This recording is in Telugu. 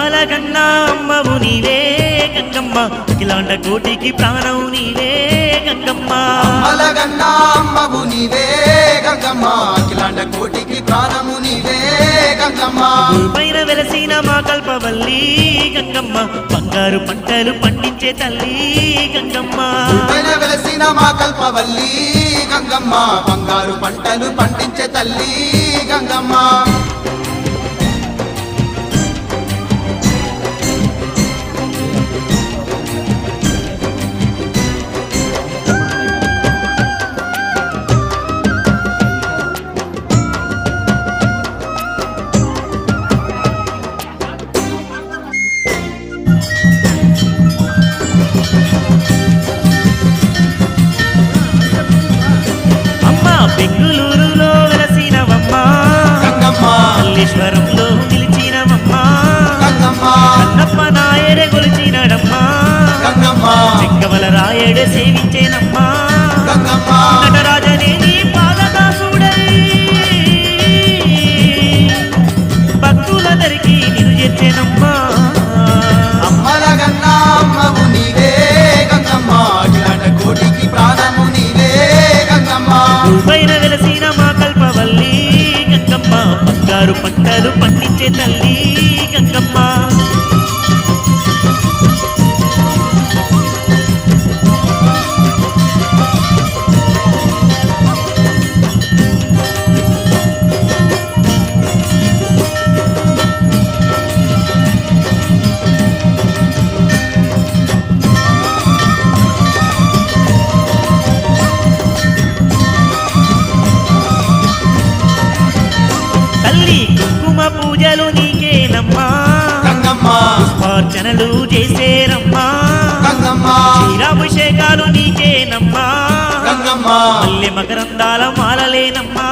అమ్మల కన్నా అమ్మవు నీవే గంగమ్మ, అఖిలాండ కోటికి ప్రాణం నీవే గంగమ్మ. అమ్మల కన్నా అమ్మవు నీవే గంగమ్మ, అఖిలాండ కోటికి ప్రాణము నీవే గంగమ్మ. పైన వెలసిన మా కల్పవల్లి గంగమ్మ, బంగారు పంటలు పండించే తల్లి గంగమ్మ. పైన వెలసిన మా కల్పవల్లి గంగమ్మ, బంగారు పంటలు పండించే తల్లి గంగమ్మ. బెంగుళూరులో వెలసినవమ్మ గంగమ్మ, మల్లేశ్వరంలో నిలిచినవమ్మ గంగమ్మ, కన్నప్ప నాయడే కొలిచినడమ్మ గంగమ్మ, చెక్కవల రాయడే సేవించేనమ్మ గంగమ్మ. నటరాజనే నీ పాదదాసుడై భక్తులందరికీ నిన్ను చేర్చేనమ్మ. అమ్మల కన్నా అమ్మవు నీవే గంగమ్మ, అఖిలాండ కోటికి ప్రాణము నీవే గంగమ్మ. పైన వెలసిన మా కల్పవల్లి గంగమ్మ, బంగారు పంటలు పండించే తల్లి గంగమ్మ. పూజలు నీకేనమ్మా గంగమ్మ, పుష్పార్చనలు చేసేరమ్మా గంగమ్మ, క్షీరాభిషేకాలు నీకేనమ్మా గంగమ్మ, మల్లె మకరందాల మాలలేనమ్మా